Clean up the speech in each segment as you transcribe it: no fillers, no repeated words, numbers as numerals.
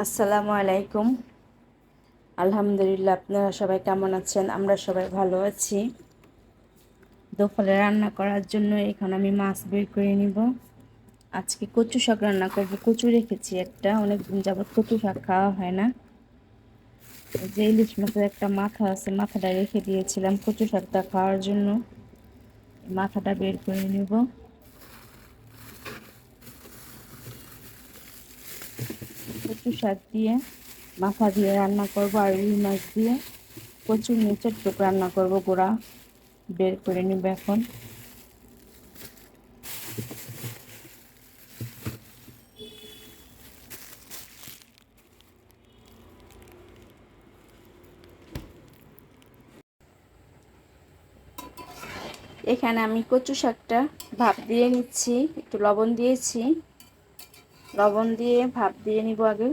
আসসালামু আলাইকুম। আলহামদুলিল্লাহ, আপনারা সবাই কেমন আছেন? আমরা সবাই ভালো আছি। দুপুরে রান্না করার জন্য এখানে আমি মাছ বের করে নিব। আজকে কচু শাক রান্না করব। কচু রেখেছি একটা, অনেকদিন যাবত কচু শাক খাওয়া হয় না। এই যে ইলিশ মাছের একটা মাথা আছে, মাথাটা রেখে দিয়েছিলাম কচু শাকটা খাওয়ার জন্য। মাথাটা বের করে নিব। কচু শাক দিয়ে মাথা দিয়ে রান্না করব, আর রুই মাছ দিয়ে কচুর নিচের টুক রান্না করব। গোড়া বের করে নিব এখন। এখানে আমি কচু শাকটা ভাপ দিয়ে নিচ্ছি, একটু লবণ দিয়েছি। লবণ দিয়ে ভাপ দিয়ে নিব আগে।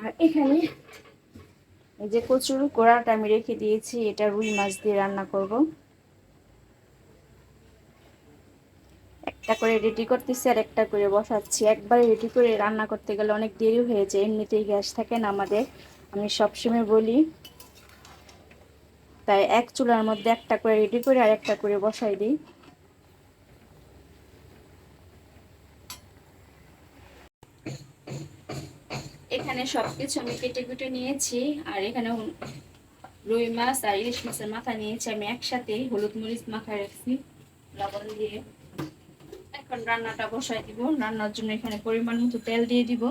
আর এখানে এই যে কচুর কোড়াটা আমি রেখে দিয়েছি, এটা রুই মাছ দিয়ে রান্না করব। একটা করে রেডি করতেছি আর একটা করে বসাচ্ছি। একবারে রেডি করে রান্না করতে গেলে অনেক দেরি হয়ে যায়, এমনিতেই গ্যাস থাকে না আমাদের, আমি সবসময় বলি। তাই এক চুলার মধ্যে একটা করে রেডি করে আর একটা করে বসাই দিই। এখানে সবকিছু আমি কেটে কুটে নিয়েছি। আর এখানে রুই মাছ আর ইলিশ মাছের মাথা নিয়েছি আমি একসাথে, হলুদ মরিচ মাখায় রাখছি লবণ দিয়ে। এখন রান্নাটা বসাই দিব। রান্নার জন্য এখানে পরিমাণ মতো তেল দিয়ে দিব।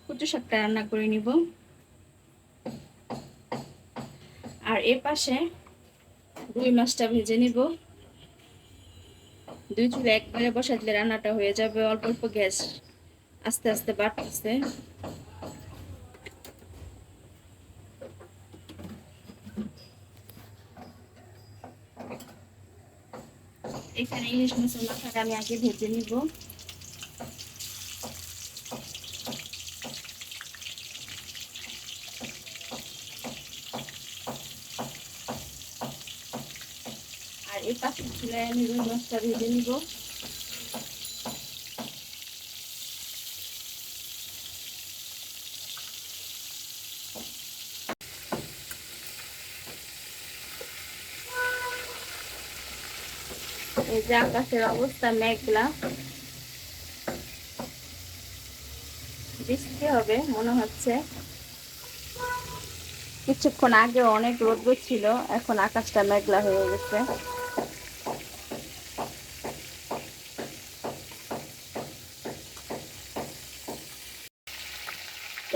কচু শাকটা রান্না করে নিব। আর এ পাশে রুই মাছটা ভেজে নিব। দুই চুলে একবারে বসাই দিলে রান্নাটা হয়ে যাবে, অল্প অল্প গ্যাস আস্তে আস্তে বাড়তেছে। এখানে ইলিশ মাছের মাথাটা আমি আগে ভেজে নিব। আর এই পাশের চুলায় আমি রুই মাছটা ভেজে নিব। এই যে আকাশের অবস্থা মেঘলা, বৃষ্টি হবে মনে হচ্ছে। কিছুক্ষণ আগে অনেক রোদ ছিল, এখন আকাশটা মেঘলা হয়ে গেছে।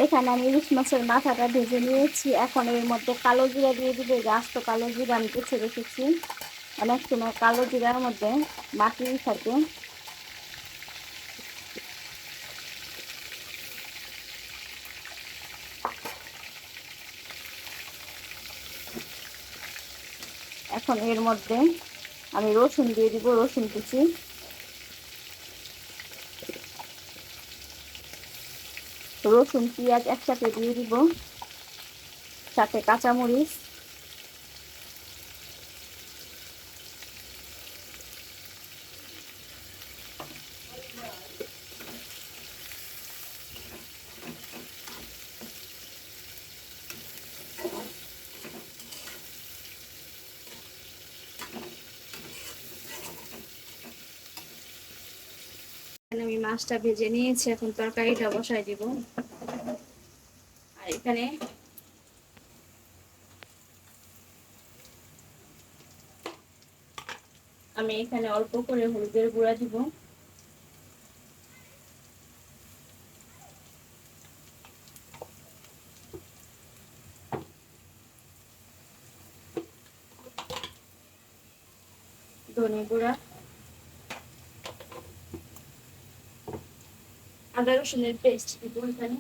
এখানে আমি ইলিশ মাছের মাথাটা ভেজে নিয়েছি। এখন এর মধ্যে কালো জিরা দিয়ে দিবে। আস্ত কালো জিরা আমি বেছে রেখেছি। অনেক সময় কালো জিরার মধ্যে মাটি থাকে। এখন এর মধ্যে আমি রসুন দিয়ে দিব, রসুন কুচি। রসুন পেঁয়াজ একসাথে দিয়ে দিব, সাথে কাঁচামরিচ। আমি মাছটা ভেজে নিয়েছি, এখন তরকারিটা বসাই দিব। আর এখানে আমি অল্প করে হলুদের গুঁড়া দিব। ধনে গুঁড়া, আদা রসুনের পেস্ট দিব এখানে।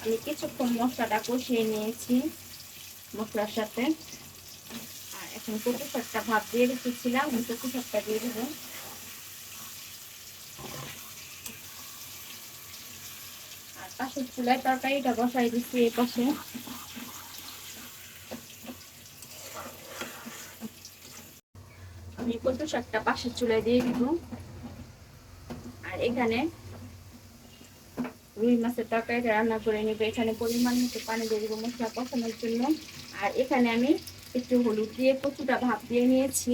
আমি কিছুক্ষণ মশলাটা কষিয়ে নিয়েছি মশলার সাথে। এখন কচু শাকটা ভাপ দিয়ে রেখেছিলাম, কচু শাকটা দিয়ে দেবো। আর পাশের চুলায় তরকারিটা বসাই দিচ্ছি এই পাশে। আমি কচু শাকটা পাশের চুলায় দিয়ে দিব। আর এখানে রুই মাছের তরকারিটা রান্না করে নেবো। এখানে পরিমাণ মতো পানি দিয়ে দেবো মশলা কষানোর জন্য। আর এখানে আমি একটু হলুদ দিয়ে কচুটা ভাপ দিয়ে নিয়েছি।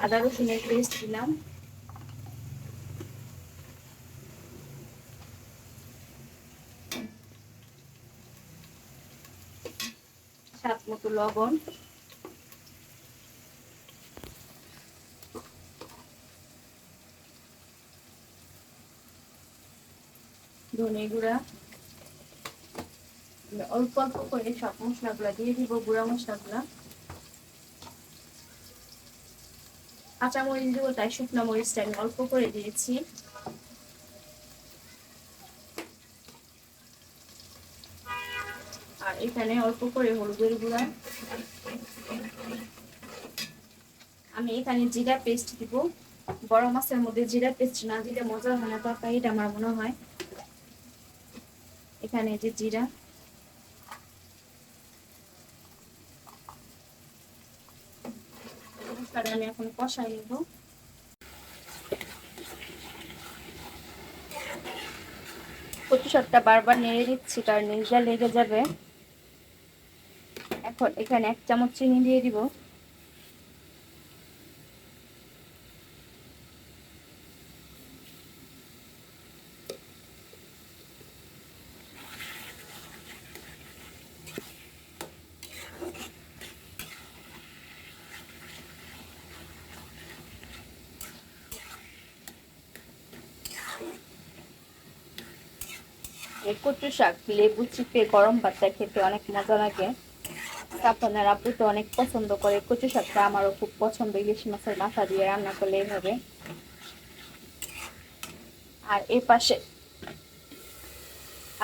আদা রসুনের পেস্ট দিলাম। স্বাদ মতো লবণ। ধনে গুঁড়া। অল্প অল্প করে সব মশলাগুলো দিয়ে দিব, গুঁড়া মশলাগুলা। কাঁচা মরিচ দিব, তাই শুকনো মরিচটা আমি অল্প করে দিয়েছি। আর এখানে অল্প করে হলুদের গুঁড়া। আমি এখানে জিরা পেস্ট দিব। বড় মাছের মধ্যে জিরা পেস্ট না দিলে মজা হয় না তরকারিটা, আমার মনে হয়। এখানে যে জিরা, মশলাটা আমি এখন কষাই নেব। কচু শাকটা বারবার নেড়ে দিচ্ছি কারণ নিচটা লেগে যাবে। এখন এখানে 1 চামচ চিনি দিয়ে দিব। এই কচু শাক লেবু চিপে গরম ভাতটা খেতে অনেক মজা লাগে। আপনার আপু তো অনেক পছন্দ করে কচু শাকটা, আমারও খুব পছন্দ। ইলিশ মাছের মাথা দিয়ে রান্না করলে এইভাবে। আর এই পাশে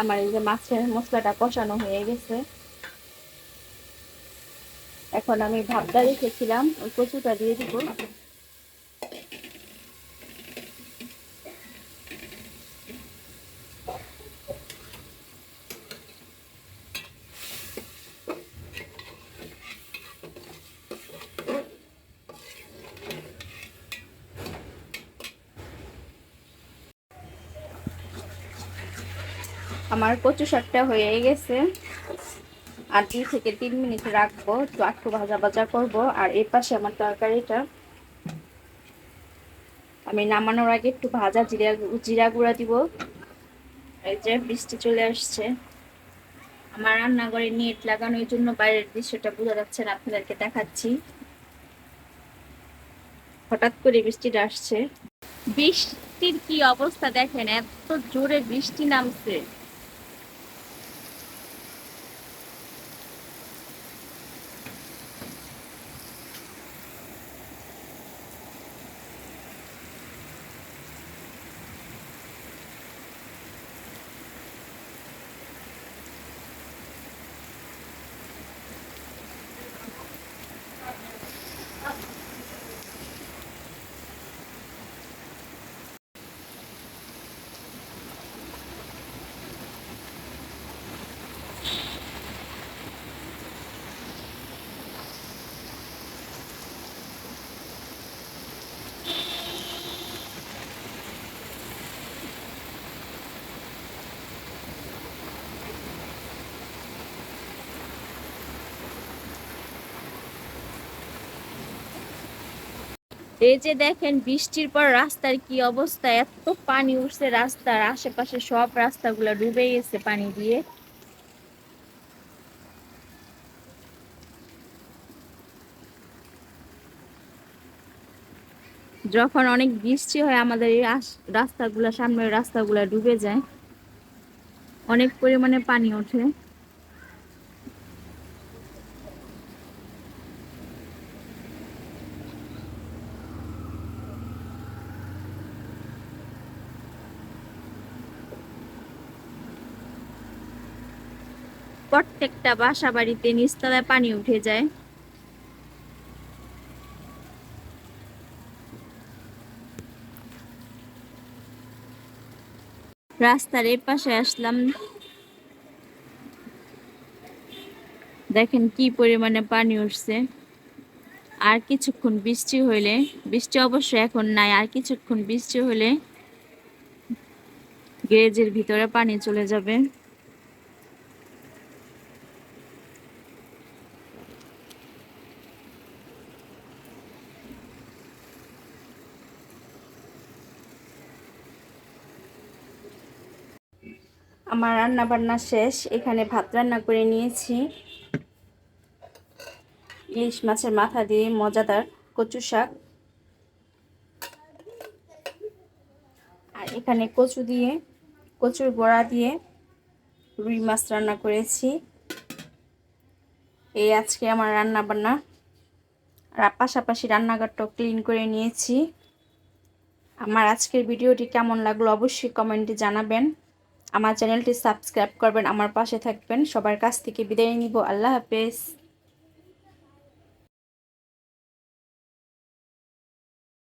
আমার এই যে মাছের মশলাটা কষানো হয়ে গেছে। এখন আমি ভাবটা রেখেছিলাম, ওই কচুটা দিয়ে দিব। আমার কচু শাকটা হয়ে গেছে। আর 2 থেকে 3 মিনিট রাখবো, একটু ভাজা ভাজা করবো। আর এই পাশে আমার তরকারিটা আমি নামানোর আগে একটু ভাজা জিরা গুঁড়া দিব। এই যে বৃষ্টি চলে আসছে। আমার রান্নাঘরে নেট লাগানোর জন্য বাইরের দৃশ্যটা বোঝা যাচ্ছে না, আপনাদেরকে দেখাচ্ছি। হঠাৎ করে বৃষ্টিটা আসছে। বৃষ্টির কি অবস্থা দেখেন, এত জোরে বৃষ্টি নামছে। এই যে দেখেন বৃষ্টির পর রাস্তার কি অবস্থা, এত পানি উঠছে রাস্তার আশেপাশে, সব রাস্তাগুলো ডুবে গেছে পানি দিয়ে। যখন অনেক বৃষ্টি হয় আমাদের এই রাস্তাগুলো, সামনের রাস্তাগুলো ডুবে যায়, অনেক পরিমাণে পানি ওঠে। প্রত্যেকটা বাসা বাড়িতে নিচতলায় পানি উঠে যায়। রাস্তার এই পাশে আসলাম, দেখেন কি পরিমাণে পানি উঠছে। আর কিছুক্ষণ বৃষ্টি হইলে, বৃষ্টি অবশ্য এখন নাই, আর কিছুক্ষণ বৃষ্টি হলে গ্যারেজের ভিতরে পানি চলে যাবে। আমার রান্না বান্না শেষ, এখানে ভাত রান্না করে নিয়েছি ইলিশ মাছের মাথা দিয়ে মজাদার কচু শাক, আর এখানে কচু দিয়ে, কচুর বড়া দিয়ে রুই মাছ রান্না করেছি। এই আজকে আমার রান্না বান্না। আর পাশাপাশি রান্নাঘরটাও ক্লিন করে নিয়েছি। আমার আজকের ভিডিওটি কেমন লাগলো অবশ্যই কমেন্টে জানাবেন। আমার চ্যানেলটি সাবস্ক্রাইব করবেন, আমার পাশে থাকবেন। সবার কাছ থেকে বিদায় নিব। আল্লাহ হাফেজ।